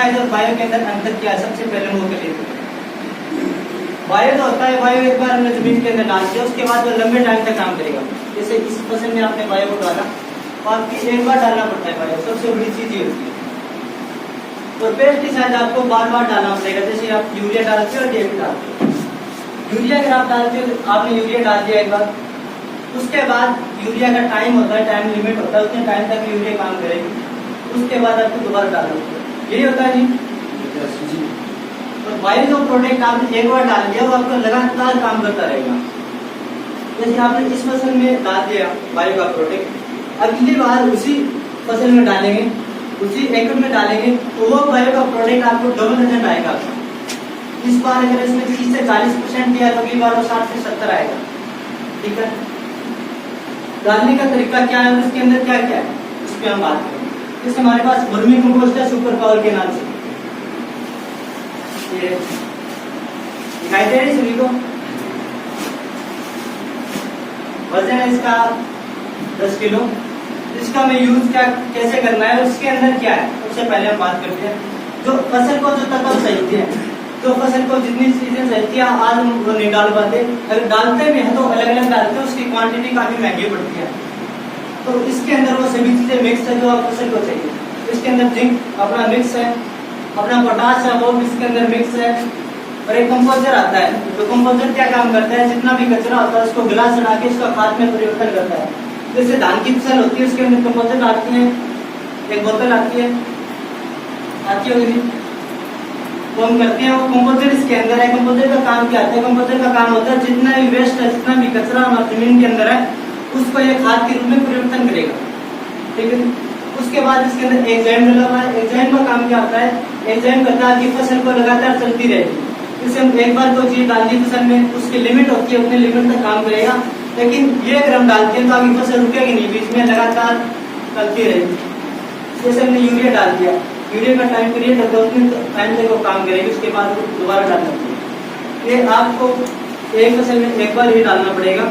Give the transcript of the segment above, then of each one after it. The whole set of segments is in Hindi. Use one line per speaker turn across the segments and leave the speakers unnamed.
पेस्टिसाइड और बायो के अंदर अंतर क्या है, सबसे पहले वो कर लेते हैं। बायो जो होता है, बायो एक बार हमने जमीन के अंदर डाल दिया, उसके बाद वो लंबे टाइम तक काम करेगा। जैसे इस फसल में आपने बायो को डाला, तो आपकी एक बार डालना पड़ता है बायो, सबसे बड़ी चीज ये होती है। और पेस्टिसाइड आपको बार बार डालना पड़ेगा, जैसे आप यूरिया डालते हो और डीएपी डालते हो। यूरिया अगर आप डालते हो, तो आपने यूरिया डाल दिया एक बार, उसके बाद यूरिया का टाइम होता है, टाइम लिमिट होता है, उतने टाइम तक यूरिया काम करेगी, उसके बाद आपको दोबारा डालना होता है। यही होता है जी। तो बायो जो प्रोडक्ट आपने एक बार डाल दिया, वो आपका लगातार काम करता रहेगा। जैसे आपने इस फसल में डाल दिया बायो का प्रोडक्ट, अगली बार उसी फसल में डालेंगे, उसी एकड़ में डालेंगे, तो वो बायो का प्रोडक्ट आपको डबल रिजल्ट आएगा। इस बार अगर इसमें 30 से 40% दिया, तो अगली बार वो 60 से 70 आएगा। ठीक है, डालने का तरीका क्या है, उसके अंदर क्या क्या है, उस पर हम बात करेंगे। जैसे हमारे पास वर्मी कंपोस्ट है सुपर पावर के नाम से, ये दिखाई दे रही सभी को, वजन है इसका 10 किलो। इसका मैं यूज क्या कैसे करना है, उसके अंदर क्या है, सबसे पहले हम बात करते हैं। जो फसल को जो तत्व चाहिए है, तो फसल को जितनी चीजें चाहिए आज हम वो नहीं डाल पाते, अगर डालते भी हैं तो अलग अलग डालते हैं, उसकी क्वांटिटी काफी महंगी पड़ती है। तो इसके अंदर वो सभी चीजें मिक्स है जो आप फसल को चाहिए। इसके अंदर जिंक अपना मिक्स है, अपना पोटाश है वो भी इसके अंदर मिक्स है, और एक कंपोजर आता है। तो कंपोजर क्या काम करता है, जितना भी कचरा होता है उसको गिलास चढ़ा के उसका खाद में परिवर्तन करता है। जैसे धान की फसल होती है, उसके अंदर कंपोजर आती है, एक बोतल आती होगी, वो हम करते हैं, वो कंपोजर इसके अंदर है। कंपोजर का काम क्या होता है, कंपोजर का काम होता है जितना भी वेस्ट है, जितना भी कचरा हमारी जमीन के अंदर है, उसको ये खाद के रूप में परिवर्तन करेगा। ठीक है, उसके बाद इसके अंदर एंजाइम डला हुआ है। एंजाइम का काम क्या होता है, एंजाइम करता है कि फसल को लगातार चलती रहेगी। जैसे हम एक बार कोई चीज डाल दी फसल में, उसकी लिमिट होती है, उतने लिमिट तक काम करेगा, लेकिन ये अगर हम डालते हैं तो आगे फसल रुकेगी नहीं, बीच में लगातार चलती रहेगी। जैसे हमने यूरिया डाल दिया, यूरिया का टाइम पीरियड होता है, उतने टाइम तक वो काम करेगी, उसके बाद वो दोबारा डालना पड़ेगा। ये आपको एक फसल में एक बार ही डालना पड़ेगा,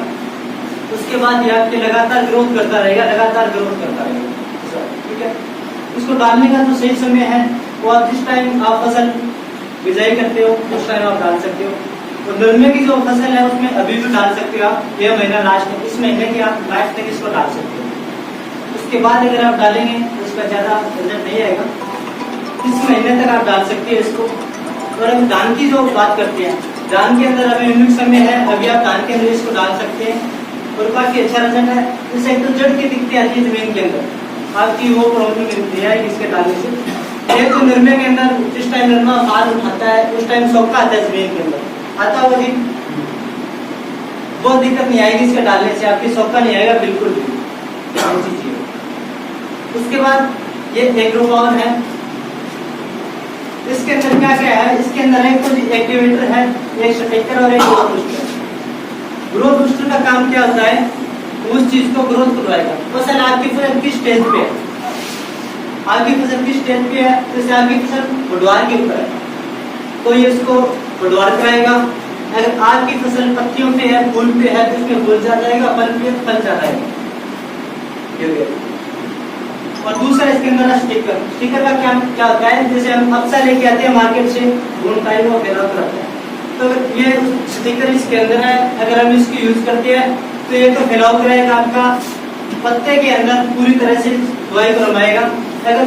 उसके बाद ये आपके लगातार ग्रोथ करता रहेगा, लगातार ग्रोथ करता रहेगा। ठीक है, इसको डालने का जो सही समय है वो आप जिस टाइम आप फसल बिजाई करते हो उस टाइम आप डाल सकते हो। तो नरमे की जो फसल है उसमें अभी भी डाल सकते हो आप, यह महीना लास्ट में, इस महीने की आप लास्ट तक इसको डाल सकते हो। उसके बाद अगर आप डालेंगे तो उसका ज्यादा रिजल्ट नहीं आएगा, इस महीने तक आप डाल सकते हैं इसको। और हम धान की जो बात करते हैं, धान के अंदर अभी यूनिक समय है, अभी आप धान के अंदर इसको डाल सकते हैं और काफी अच्छा रिजल्ट है। जैसे एक तो जड़ की दिक्कतें आती है जमीन के अंदर, आपकी वो प्रॉब्लम मिलती है इसके डालने से। एक तो नरमे के अंदर जिस टाइम नरमा बाल उठाता है उस टाइम सोखा आता है जमीन के अंदर, आता वो जी वो दिक्कत नहीं आएगी इसके डालने से, आपकी सोखा नहीं आएगा बिल्कुल भी। उसके बाद ये एग्रो पावर है, इसके अंदर क्या क्या है, इसके अंदर एक तो एक्टिवेटर है, एक स्टेकर और एक ग्रोथ बूस्टर। ग्रोथ बूस्टर का काम क्या होता है, उस चीज को ग्रोथ करवाएगा। फसल आपकी फसल किस स्टेज पे है, आपकी फसल किस स्टेज पे है, जैसे आपकी फसल बुढ़वार के ऊपर है तो ये इसको बुढ़वार कराएगा। अगर आपकी फसल पत्तियों पे है, फूल पे है, तो उसमें फूल ज्यादा आएगा, फल पे फल ज्यादा आएगा। और दूसरा इसके अंदर स्टिकर। स्टिकर का क्या होता है, जैसे हम अक्सर लेके आते हैं मार्केट से, ढूंढता है वो फैला रहता है, तो ये स्टिकर इसके अंदर है। अगर हम इसको यूज करते हैं तो ये तो फैलाव कराएगा, आपका पत्ते के अंदर पूरी तरह से दवाई को रमाएगा। अगर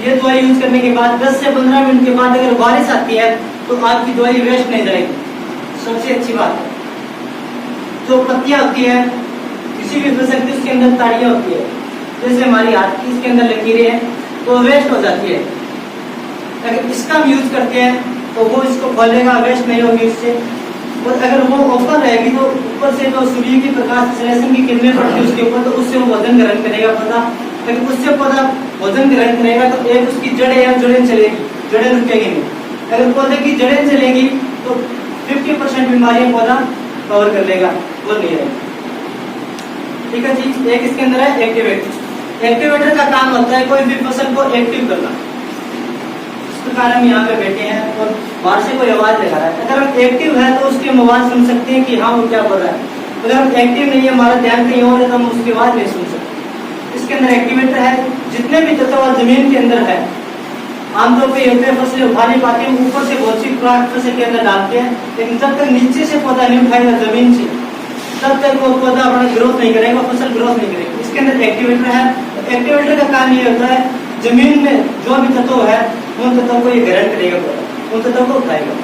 ये दवाई यूज करने के बाद 10 से 15 मिनट के बाद अगर बारिश आती है तो आपकी दवाई वेस्ट नहीं जाएगी, सबसे अच्छी बात है। जो पत्तियां होती है किसी भी फसल की, उसके अंदर ताड़ियां होती है, जैसे हमारी हाथ की इसके अंदर लकीरें हैं, तो वेस्ट हो जाती है। अगर इसका हम यूज करते हैं तो वो इसको खोलेगा, वेस्ट नहीं होगी इससे। और अगर वो ओपन रहेगी तो ऊपर से जो सूर्य की प्रकाश संश्लेषण की किरणें पड़ती है उसके ऊपर, तो उससे वो वजन ग्रहण करेगा पौधा। अगर उससे पौधा वजन ग्रहण करेगा तो एक उसकी जड़ें या जड़ें चलेगी, जड़ें रुकेगी नहीं। अगर पौधे की जड़ें चलेगी तो 50% बीमारियां पौधा कवर कर लेगा, वो नहीं रहेगा। ठीक है जी। एक इसके अंदर है एक्टिवेटर। एक्टिवेटर का काम होता है कोई भी फसल को एक्टिव करना। इस प्रकार हम यहाँ पे बैठे हैं और बाहर से कोई आवाज लगा रहा है, अगर हम एक्टिव है तो उसकी हम आवाज सुन सकते हैं कि हाँ वो क्या बोल रहा है। अगर हम एक्टिव नहीं है, हमारा ध्यान कहीं और है, तो हम उसकी आवाज नहीं सुन सकते। इसके अंदर एक्टिवेटर है, जितने भी तत्व जमीन के अंदर है आमतौर पर ये होता है फसलें उठा नहीं पाती हैं, ऊपर से बहुत सी खुराक फसल के अंदर डालते हैं, लेकिन जब तक नीचे से पौधा नहीं उठाएगा जमीन से, तब तक वो पौधा अपना ग्रोथ नहीं करेगा, फसल ग्रोथ नहीं करेगी। इसके अंदर एक्टिवेटर है। एक्टिवेटर का काम ये होता है जमीन में जो भी तत्व है उन तत्वों को ये ग्रहण करेगा, पौधा उन तत्वों को उठाएगा।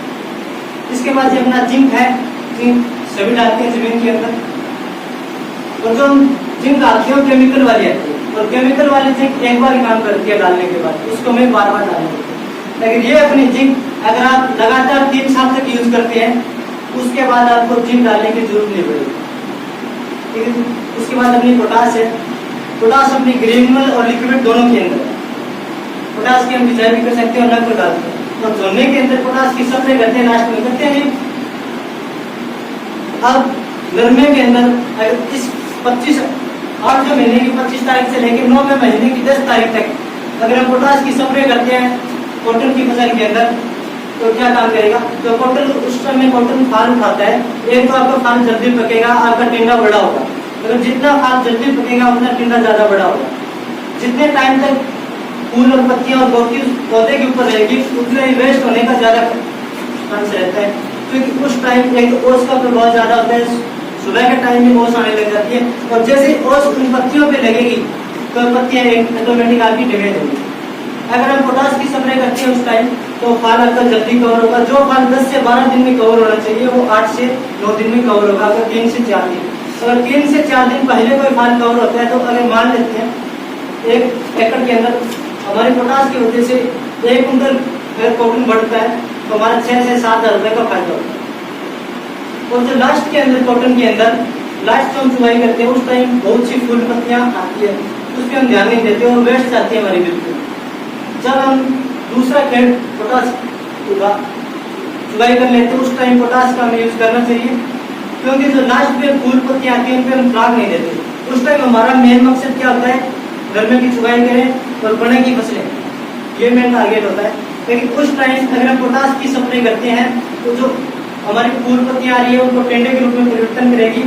इसके बाद ये अपना जिंक है, जिंक सभी डालते हैं जमीन के अंदर, और जो जिंक आती है वो केमिकल वाली आती है, और केमिकल वाली जिंक एक बार काम करती है डालने के बाद, उसको हमें बार बार डालना पड़ता है। लेकिन ये अपनी जिंक अगर आप लगातार 3 साल तक यूज करते हैं, उसके बाद आपको जिंक डालने की जरूरत नहीं पड़ेगी। ठीक है। उसके बाद अपनी पोटास है। पोटास अपनी ग्रेन्युअल और लिक्विड दोनों के अंदर, पोटास की हम बिजाई भी कर सकते हैं और नकल डालते हैं, और झोलने के अंदर पोटास की सप्लाई करते हैं, लास्ट में करते हैं। अब नरमे के अंदर अगर इस 8 महीने की 25 तारीख से लेकर 9वें महीने की 10 तारीख तक अगर हम पोटास की स्प्रे करते हैं कॉटन की फसल के अंदर, तो क्या काम करेगा? तो कॉटन उस समय कॉटन फाल उठाता है, एक तो आपका फाल जल्दी पकेगा, आपका टिंडा बड़ा होगा। अगर जितना फाल जल्दी पकेगा उतना टिंडा ज्यादा बड़ा होगा। जितने टाइम तक फूल और पत्तियां और गोटी पौधे के ऊपर रहेगी उतना ही वेस्ट होने का ज्यादा चांस रहता है, क्योंकि उस टाइम एक ओस का प्रभाव ज्यादा होता है, सुबह के टाइम में ओस आने लग जाती है, और जैसे ओस उन पत्तियों पे लगेगी तो पत्तियां ऑटोमेटिक आपकी डैमेज होगी। अगर हम पोटास की स्प्रे करते हैं उस टाइम, तो फाल आपका जल्दी कवर होगा। जो फाल 10 से 12 दिन में कवर होना चाहिए वो 8 से 9 दिन में कवर होगा, अगर 3 से 4 दिन। अगर 3 से 4 दिन पहले कोई फाल कवर होता है, तो अगर मान लेते हैं 1 एकड़ के अंदर हमारे पोटास की वजह से 1 कुंटल अगर कॉटन बढ़ता है तो हमारा 6 से 7 हज़ार रुपए का फायदा होता है। और जो लास्ट के अंदर कॉटन के अंदर लास्ट हम चुनाई करते हैं उस टाइम बहुत सी फूल पत्तियां आती है, उस पर हम ध्यान नहीं देते और वेस्ट जाती है हमारी बिल्कुल। जब हम दूसरा खेत पोटास चुनाई कर लेते हैं उस टाइम पोटास का हमें यूज करना चाहिए, क्योंकि जो लास्ट पे फूल पत्तियां आती है उन पर हम फ्लाग नहीं देते। उस टाइम हमारा मेन मकसद क्या होता है? नरमे की चुनाई करें और बड़े की फसलें, ये मेन टारगेट होता है। लेकिन उस टाइम अगर हम पोटास की स्प्रे करते हैं तो जो हमारी फूल पत्तियां आ रही है उनको टेंडे के रूप में परिवर्तन करेगी,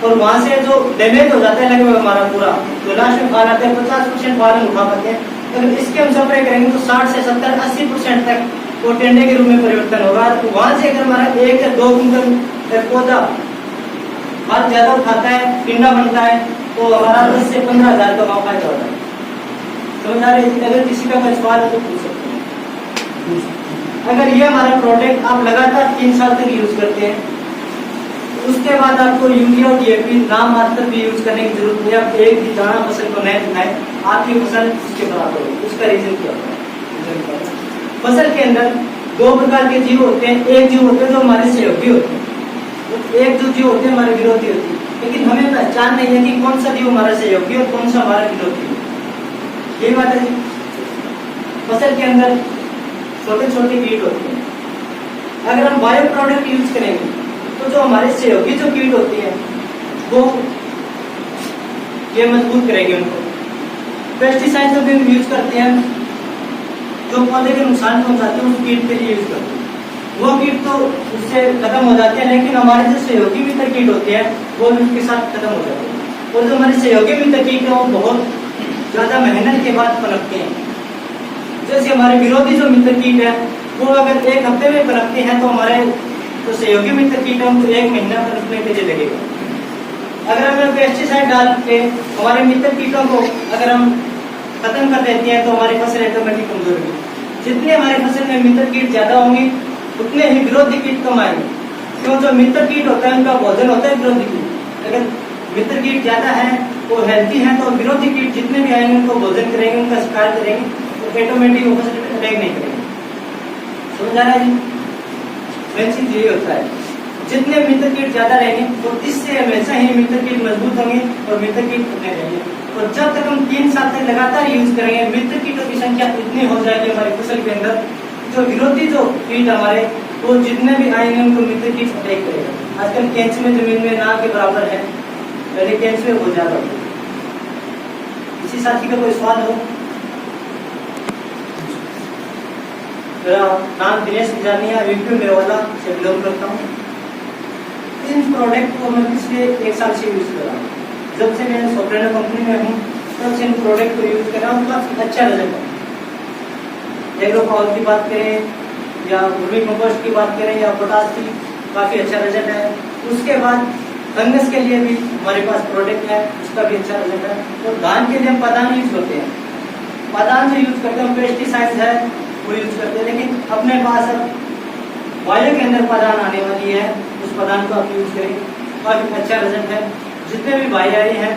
और वहां से जो डैमेज हो जाता है लगभग हमारा पूरा जो लास्ट में फाल आता है 50% फाल हम उठा पाते हैं। अगर इसके हम स्प्रे करेंगे तो 60 से 70-80% तक वो टेंडे के रूप में परिवर्तन होगा। तो वहां से अगर हमारा 1 या 2 कुंटल पौधा फाल ज्यादा उठाता है, टिंडा बनता है, तो हमारा 10 से 15 हज़ार का फायदा होता है। समझ आ रही है? अगर किसी का कुछ सवाल है तो पूछ सकते हैं। अगर ये हमारा प्रोडक्ट आप लगातार 3 साल तक यूज करते हैं, उसके बाद आपको यूरिया और डीएपी नाम मात्र भी यूज करने की जरूरत नहीं है। आप एक भी दाना फसल को नहीं दिखाएं, आपकी फसल उसके बराबर होगी। उसका रीजन क्या होता है? फसल के अंदर 2 प्रकार के जीव होते हैं। एक जीव होते हैं जो हमारे सहयोगी होते हैं, एक जो जीव होते हैं हमारे विरोधी होते हैं। लेकिन हमें पहचान नहीं है कि कौन सा जीव हमारा सहयोगी और कौन सा हमारा विरोधी है। यही बात है जी। फसल के अंदर छोटे छोटे कीट होते हैं। अगर हम बायो प्रोडक्ट यूज करेंगे तो जो हमारे सहयोगी जो कीट होती है वो ये मजबूत करेंगे उनको। पेस्टिसाइड जो भी हम यूज करते हैं जो पौधे के नुकसान पहुंचाते हैं उस कीट के लिए यूज करते हैं, वो कीट तो उससे खत्म हो जाते हैं, लेकिन हमारे जो सहयोगी मित्र कीट होते हैं वो उसके साथ खत्म हो जाते हैं। और जो हमारे सहयोगी मित्र कीट है वो बहुत ज्यादा मेहनत के बाद पनपते हैं। जैसे हमारे विरोधी जो मित्र कीट है वो अगर 1 हफ्ते में पनपते हैं तो हमारे जो सहयोगी मित्र कीट है उनको 1 महीना पनपने के लिए लगेगा। अगर हम पेस्टिसाइड डाल के हमारे मित्र कीटों को अगर हम खत्म कर देते हैं तो हमारी फसल ऑटोमेटिक कमजोर होगी। जितने हमारी फसल में मित्र कीट ज्यादा होंगे उतने ही विरोधी कीट कम आएंगे, क्यों? जो मित्र कीट होता है उनका भोजन होता है विरोधी कीट। अगर मित्र कीट ज्यादा है वो हेल्थी है तो विरोधी कीट जितने भी आएंगे उनको भोजन करेंगे, उनका शिकार करेंगे, तो ऑटोमेटिक वो फसल पे अटैक नहीं करेंगे। समझ आ रहा है जी? मेन चीज यही होता है, जितने मित्र कीट ज्यादा रहेंगे तो इससे हमेशा ही मित्र कीट मजबूत होंगे और मित्र कीट उतने रहेंगे। और जब तक हम 3 साल तक लगातार यूज करेंगे मित्र कीटों की संख्या इतनी हो जाएगी हमारी फसल के अंदर, जो विरोधी जो कीट हमारे वो जितने भी आएंगे उनको मित्र कीट अटैक करेगा। आजकल केंचुए जमीन में ना के बराबर है, पहले केंचुए बहुत ज्यादा होते। इसी साथी का कोई सवाल हो? मेरा नाम दिनेश जानिया यूपी मेवाला से बिलोंग करता हूँ। इन प्रोडक्ट को मैं पिछले 1 साल से यूज कर रहा हूँ। जब से मैं सॉफ्टवेयर कंपनी में हूँ तब से इन प्रोडक्ट को यूज कर रहा हूँ, काफी अच्छा रिजल्ट है। एग्रोफॉल की बात करें या वर्मी कंपोस्ट की बात करें या पोटास की, काफी अच्छा रिजल्ट है। उसके बाद फंगस के लिए भी हमारे पास प्रोडक्ट है, उसका भी अच्छा रिजल्ट है। तो धान के लिए हम पदान यूज करते हैं, पदान जो यूज करते हैं पेस्टिसाइड है वो यूज करते हैं, लेकिन अपने पास अब वायु के अंदर पदान आने वाली है, उस पदान को आप यूज करें, काफी अच्छा रिजल्ट है। जितने भी भाई आए हैं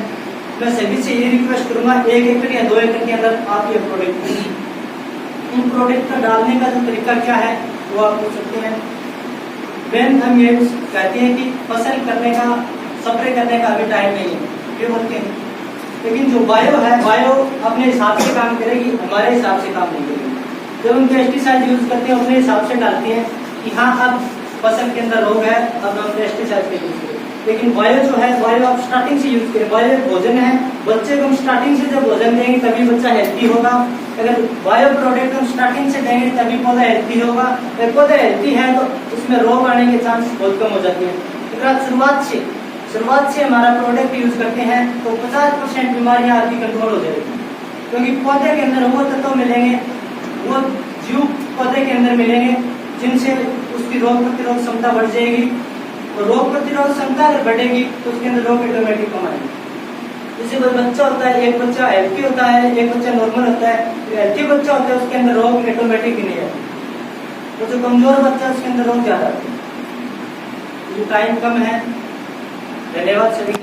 मैं सभी से ये रिक्वेस्ट करूंगा 1 एकड़ या 2 एकड़ के अंदर आप ये प्रोडक्ट, इन प्रोडक्ट का डालने का जो तरीका क्या है वो आप पूछ सकते हैं। मेन हम ये कहते हैं कि फसल करने का, स्प्रे करने का अभी टाइम नहीं है, ये बोलते हैं, लेकिन जो बायो है बायो अपने हिसाब से काम करेगी, हमारे हिसाब से काम नहीं करेगी। जब हम पेस्टिसाइड यूज करते हैं अपने हिसाब से डालते हैं कि हाँ अब फसल के अंदर रोग है, अब हम पेस्टिसाइड का यूज करें। लेकिन बायो जो है बायो आप स्टार्टिंग से यूज करें, बायो भोजन है, बच्चे को हम स्टार्टिंग से जब भोजन देंगे तभी बच्चा हेल्थी होगा। अगर बायो प्रोडक्ट हम स्टार्टिंग से देंगे तभी पौधा हेल्थी होगा। अगर पौधा हेल्थी है तो उसमें रोग आने के चांस बहुत कम हो जाते हैं। अगर शुरुआत से हमारा प्रोडक्ट यूज करते हैं तो 50% बीमारियां आपकी कंट्रोल हो जाएगी, क्योंकि पौधे के अंदर वो तत्व मिलेंगे, वो जीव पौधे के अंदर मिलेंगे जिनसे उसकी रोग प्रतिरोध क्षमता बढ़ जाएगी। तो रोग प्रतिरोध क्षमता अगर बढ़ेगी तो उसके अंदर रोग ऑटोमेटिक कम आएंगे। जैसे कोई बच्चा होता है, एक बच्चा हेल्थी होता है, एक बच्चा नॉर्मल होता है, तो हेल्थी बच्चा होता है उसके अंदर रोग ऑटोमेटिक ही नहीं है, तो जो कमजोर बच्चा है उसके अंदर रोग ज्यादा आते हैं। टाइम कम है, धन्यवाद सभी।